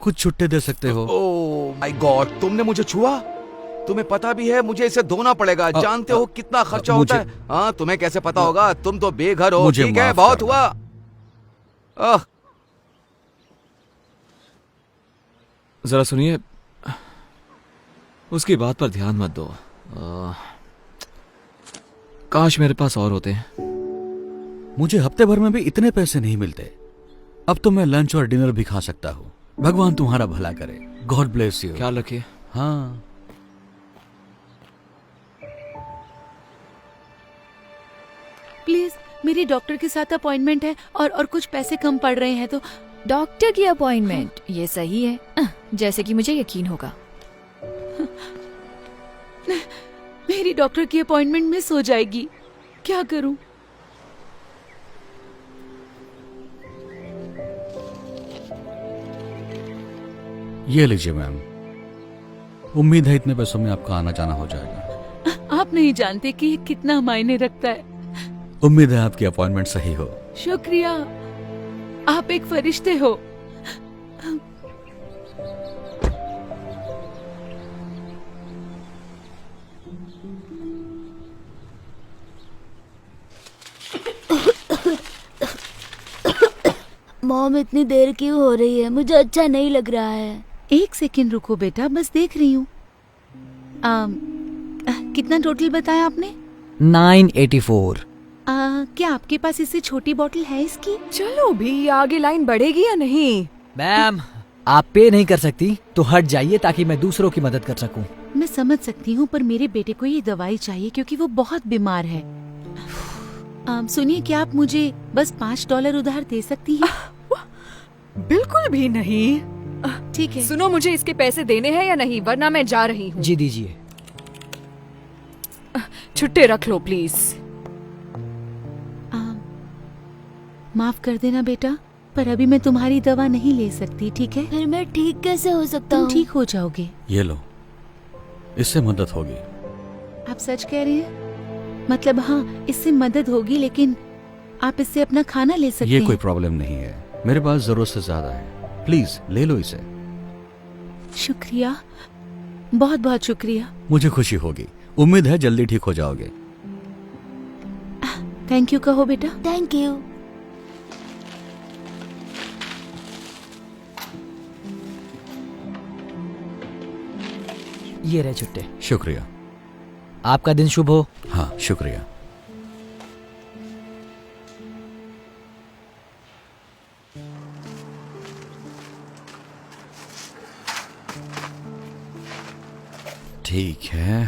कुछ छुट्टे दे सकते हो। ओह माय गॉड, तुमने मुझे छुआ? तुम्हें पता भी है मुझे इसे धोना पड़ेगा। जानते हो कितना खर्चा होता है? हाँ, तुम्हें कैसे पता होगा? तुम तो बेघर हो। ठीक है, बहुत हुआ। जरा सुनिए, उसकी बात पर ध्यान मत दो। काश मेरे पास और होते हैं। मुझे हफ्ते भर में भी इतने पैसे नहीं मिलते। अब तो मैं लंच और डिनर भी खा सकता हूँ। भगवान तुम्हारा भला करे। God bless you. ख्याल रखिए। हाँ, प्लीज, मेरी डॉक्टर के साथ अपॉइंटमेंट है और कुछ पैसे कम पड़ रहे हैं तो। डॉक्टर की अपॉइंटमेंट? ये सही है, जैसे कि मुझे यकीन होगा। मेरी डॉक्टर की अपॉइंटमेंट मिस हो जाएगी, क्या करूं? ये लीजिए मैम। उम्मीद है इतने पैसों में आपका आना जाना हो जाएगा। आप नहीं जानते कि ये कितना मायने रखता है। उम्मीद है आपकी अपॉइंटमेंट सही हो। शुक्रिया, आप एक फरिश्ते हो। मॉम, इतनी देर क्यों हो रही है? मुझे अच्छा नहीं लग रहा है। एक सेकंड रुको बेटा, बस देख रही हूँ। कितना टोटल बताया आपने? 984। क्या आपके पास इससे छोटी बोतल है इसकी? चलो भी, आगे लाइन बढ़ेगी या नहीं? मैम, आप पे नहीं कर सकती तो हट जाइए ताकि मैं दूसरों की मदद कर सकूं। मैं समझ सकती हूँ, पर मेरे बेटे को ये दवाई चाहिए क्योंकि वो बहुत बीमार है। सुनिए, क्या आप मुझे बस $5 उधार दे सकती हैं? बिल्कुल भी नहीं। ठीक है। सुनो, मुझे इसके पैसे देने हैं या नहीं, वरना मैं जा रही हूँ। जी दीजिए। छुट्टे रख लो प्लीज। माफ कर देना बेटा, पर अभी मैं तुम्हारी दवा नहीं ले सकती, ठीक है? फिर मैं ठीक कैसे हो सकता तुम हूँ? ठीक हो जाओगे। ये लो, इससे मदद होगी। आप सच कह रहे हैं? मतलब हाँ, इससे मदद होगी, लेकिन आप इससे अपना खाना ले सकते ये हैं। कोई प्रॉब्लम नहीं है, मेरे पास जरूरत से ज्यादा है। प्लीज ले लो इसे। शुक्रिया, बहुत बहुत शुक्रिया। मुझे खुशी होगी। उम्मीद है जल्दी ठीक हो जाओगे। थैंक यू कहो बेटा। Thank you. ये रहे छुट्टे। शुक्रिया। आपका दिन शुभ हो। हाँ, शुक्रिया। ठीक है,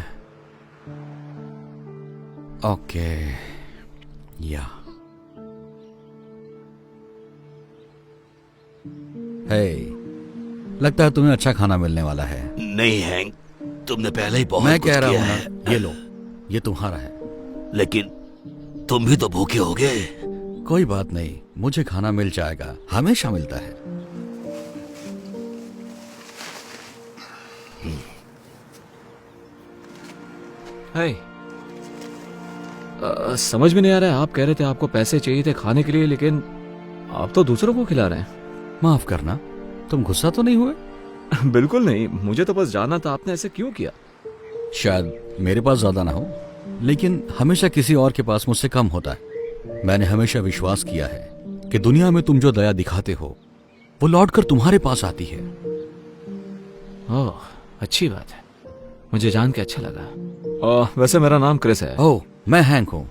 ओके। या हे, लगता है तुम्हें अच्छा खाना मिलने वाला है। नहीं हैंक, तुमने पहले ही बहुत मैं कुछ कह रहा किया हूं है। ना, ये लो, ये तुम्हारा है। लेकिन तुम भी तो भूखे होगे। कोई बात नहीं, मुझे खाना मिल जाएगा, हमेशा मिलता है। हाय। समझ में नहीं आ रहा है, आप कह रहे थे आपको पैसे चाहिए थे खाने के लिए, लेकिन आप तो दूसरों को खिला रहे हैं। माफ करना, तुम गुस्सा तो नहीं हुए? बिल्कुल नहीं, मुझे तो बस जानना था आपने ऐसे क्यों किया। शायद मेरे पास ज्यादा ना हो, लेकिन हमेशा किसी और के पास मुझसे कम होता है। मैंने हमेशा विश्वास किया है कि दुनिया में तुम जो दया दिखाते हो वो लौटकर तुम्हारे पास आती है। ओह, अच्छी बात है, मुझे जान के अच्छा लगा। वैसे मेरा नाम क्रिस है। ओह, मैं हैंक हूं।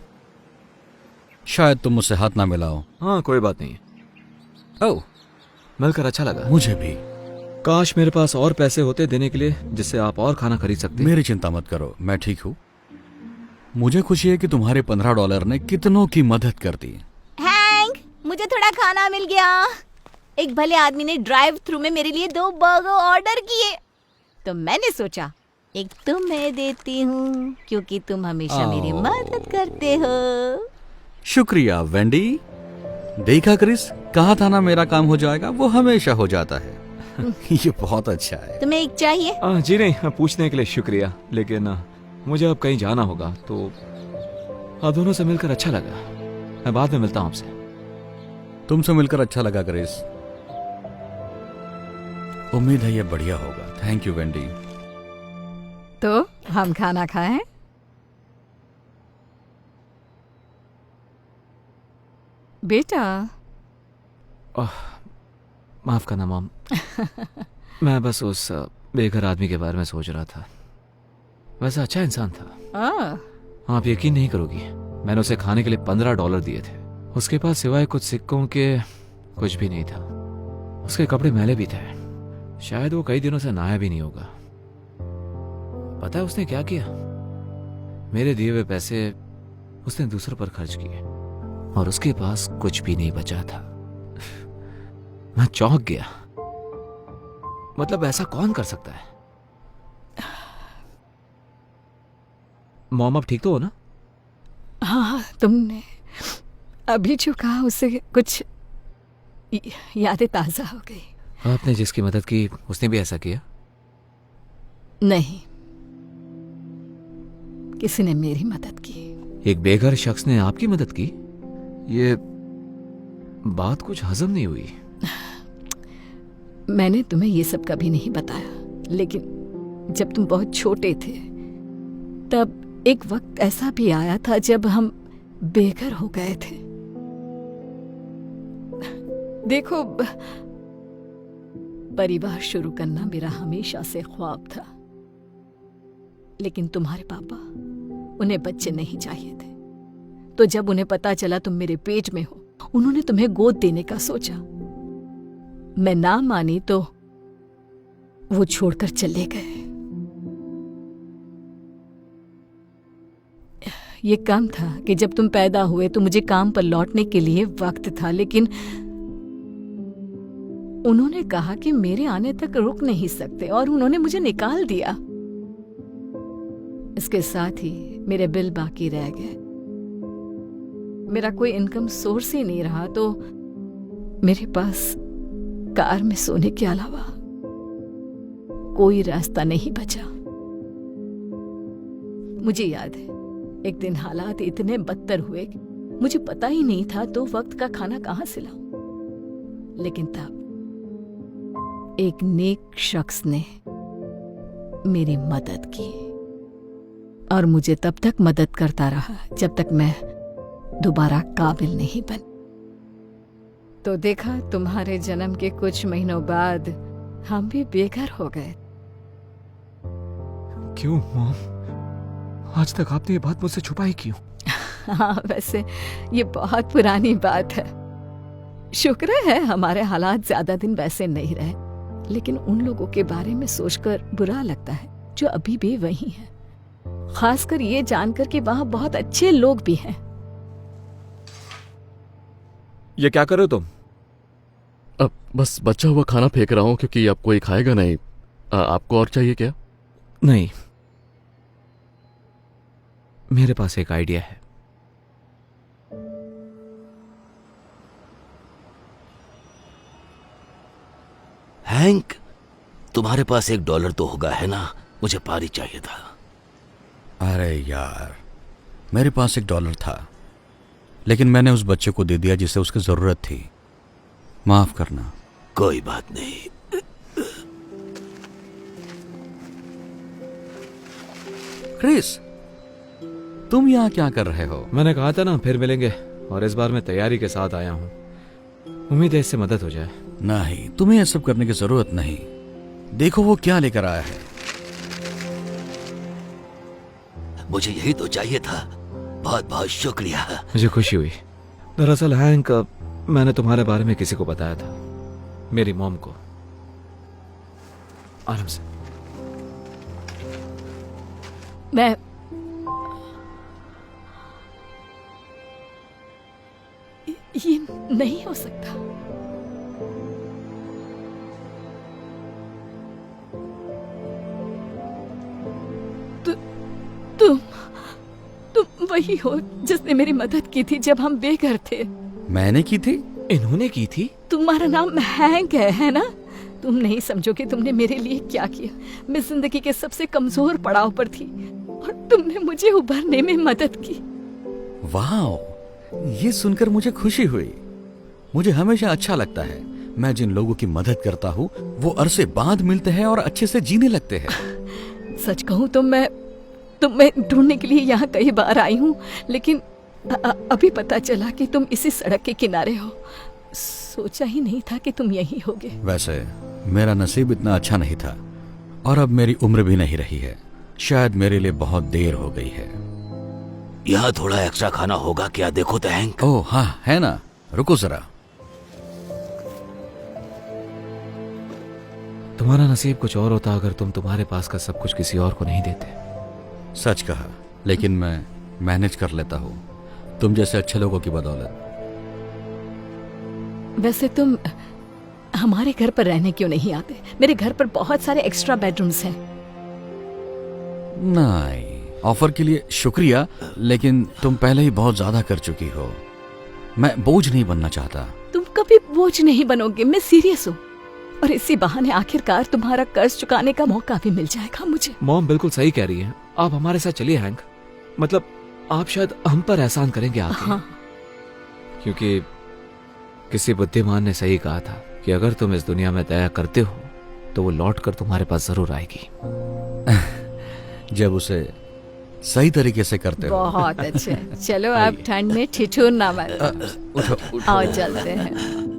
शायद तुम मुझसे हाथ ना मिलाओ। हाँ, कोई बात नहीं। ओह, मिलकर अच्छा लगा। मुझे भी। काश मेरे पास और पैसे होते देने के लिए, जिससे आप और खाना खरीद सकते। मेरी चिंता मत करो, मैं ठीक हूँ। मुझे खुशी है कि तुम्हारे $15 ने कितनों की मदद कर दी। हैंक, मुझे थोड़ा खाना मिल गया। एक भले आदमी ने ड्राइव थ्रू में मेरे लिए 2 बर्गर ऑर्डर किए, तो मैंने सोचा एक तुम्हें देती हूँ, क्योंकि तुम हमेशा मेरी मदद करते हो। शुक्रिया वेंडी। देखा क्रिस, कहा था ना मेरा काम हो जाएगा, वो हमेशा हो जाता है। ये बहुत अच्छा है। तुम्हें एक चाहिए? जी नहीं, पूछने के लिए शुक्रिया, लेकिन मुझे अब कहीं जाना होगा, तो आप दोनों से मिलकर अच्छा लगा। मैं बाद में मिलता हूँ आपसे। तुमसे मिलकर अच्छा लगा क्रिस। उम्मीद है ये बढ़िया होगा। Thank you Wendy. तो हम खाना खाएं? बेटा माफ करना मॉम। मैं बस उस बेघर आदमी के बारे में सोच रहा था। वैसा अच्छा इंसान था। आप यकीन नहीं करोगी, मैंने उसे खाने के लिए $15 दिए थे। उसके पास सिवाय कुछ सिक्कों के कुछ भी नहीं था। उसके कपड़े मैले भी थे। शायद वो कई दिनों से नहाया भी नहीं होगा। पता है उसने क्या किया? मेरे दिए हुए पैसे उसने दूसरों पर खर्च किए और उसके पास कुछ भी नहीं बचा था। मैं चौंक गया। मतलब ऐसा कौन कर सकता है? मॉम आप ठीक तो हो ना? हाँ, तुमने अभी जो कहा उससे कुछ यादें ताजा हो गई। आपने जिसकी मदद की उसने भी ऐसा किया? नहीं, किसी ने मेरी मदद की। एक बेघर शख्स ने आपकी मदद की? ये बात कुछ हजम नहीं हुई। मैंने तुम्हें ये सब कभी नहीं बताया, लेकिन जब तुम बहुत छोटे थे तब एक वक्त ऐसा भी आया था जब हम बेघर हो गए थे। देखो, परिवार शुरू करना मेरा हमेशा से ख्वाब था, लेकिन तुम्हारे पापा, उन्हें बच्चे नहीं चाहिए थे। तो जब उन्हें पता चला तुम मेरे पेट में हो, उन्होंने तुम्हें गोद देने का सोचा। मैं ना मानी तो वो छोड़कर चले गए। ये कम था कि जब तुम पैदा हुए तो मुझे काम पर लौटने के लिए वक्त था, लेकिन उन्होंने कहा कि मेरे आने तक रुक नहीं सकते और उन्होंने मुझे निकाल दिया। इसके साथ ही मेरे बिल बाकी रह गए। मेरा कोई इनकम सोर्स ही नहीं रहा, तो मेरे पास कार में सोने के अलावा कोई रास्ता नहीं बचा। मुझे याद है, एक दिन हालात इतने बदतर हुए कि मुझे पता ही नहीं था तो वक्त का खाना कहां से लाऊं। लेकिन तब एक नेक शख्स ने मेरी मदद की और मुझे तब तक मदद करता रहा जब तक मैं दोबारा काबिल नहीं बन। तो देखा, तुम्हारे जन्म के कुछ महीनों बाद हम भी बेघर हो गए। क्यों मॉम? आज तक आपने ये बात मुझसे छुपाई क्यों? हाँ, वैसे ये बहुत पुरानी बात है। शुक्र है हमारे हालात ज्यादा दिन वैसे नहीं रहे, लेकिन उन लोगों के बारे में सोचकर बुरा लगता है जो अभी भी वही हैं। खासकर ये जानकर कि वहाँ बहुत अच्छे लोग भी हैं। ये क्या कर रहे हो तुम? अब बस बचा हुआ खाना फेंक रहा हूँ क्योंकि अब कोई खाएगा नहीं। आपको और चाहिए क्या? नहीं, मेरे पास एक आइडिया है। हैंक, तुम्हारे पास $1 तो होगा, है ना? मुझे पारी चाहिए था। अरे यार, मेरे पास $1 था, लेकिन मैंने उस बच्चे को दे दिया जिसे उसकी जरूरत थी। माफ करना। कोई बात नहीं। क्रिस, तुम यहाँ क्या कर रहे हो? मैंने कहा था ना फिर मिलेंगे, और इस बार मैं तैयारी के साथ आया हूँ। उम्मीद है इससे मदद हो जाए। नहीं, तुम्हें यह सब करने की जरूरत नहीं। देखो वो क्या लेकर आया है। मुझे यही तो चाहिए था। बहुत बहुत शुक्रिया। मुझे खुशी हुई। दरअसल हैंक, मैंने तुम्हारे बारे में किसी को बताया था, मेरी मॉम को। आराम से। मैं ये नहीं हो सकता। तुम वही हो जिसने मेरी मदद की थी जब हम बेघर थे। मैंने की थी? इन्होंने की थी? तुम्हारा नाम हैंक है ना? तुम नहीं समझोगे तुमने मेरे लिए क्या किया। मैं जिंदगी के सबसे कमजोर पड़ाव पर थी और तुमने मुझे उभरने में मदद की। वाह, ये सुनकर मुझे खुशी हुई। मुझे हमेशा अच्छा लगता है मैं जिन लोगों की मदद करता हूँ वो अरसे बाद मिलते हैं और अच्छे से जीने लगते हैं। सच कहूँ तो मैं ढूंढने के लिए यहाँ कई बार आई हूँ, लेकिन अभी पता चला कि तुम इसी सड़क के किनारे हो। सोचा ही नहीं था कि तुम यहीं होगे। वैसे मेरा नसीब इतना अच्छा नहीं था और अब मेरी उम्र भी नहीं रही है। शायद मेरे लिए बहुत देर हो गई है। यहाँ थोड़ा एक्स्ट्रा खाना होगा क्या? देखो तो हैंक। ओह हाँ, है ना, रुको जरा। तुम्हारा नसीब कुछ और होता अगर तुम तुम्हारे पास का सब कुछ किसी और को नहीं देते। सच कहा, लेकिन मैं मैनेज कर लेता हूँ तुम जैसे अच्छे लोगों की बदौलत। वैसे तुम हमारे घर पर रहने क्यों नहीं आते? मेरे घर पर बहुत सारे एक्स्ट्रा बेडरूम्स हैं। नहीं, ऑफर के लिए शुक्रिया, लेकिन तुम पहले ही बहुत ज्यादा कर चुकी हो। मैं बोझ नहीं बनना चाहता। तुम कभी बोझ नहीं बनोगे, मैं सीरियस हूँ। और इसी बहाने आखिरकार तुम्हारा कर्ज चुकाने का मौका भी मिल जाएगा मुझे। मॉम बिल्कुल सही कह रही है, आप हमारे साथ चलिए हैंक। मतलब आप शायद हम पर एहसान करेंगे आके। हाँ। क्योंकि किसी बुद्धिमान ने सही कहा था कि अगर तुम इस दुनिया में दया करते हो तो वो लौट कर तुम्हारे पास जरूर आएगी। जब उसे सही तरीके से करते हो। बहुत अच्छे। चलो अब ठंड में ठिठुरना मत। आओ चलते हैं।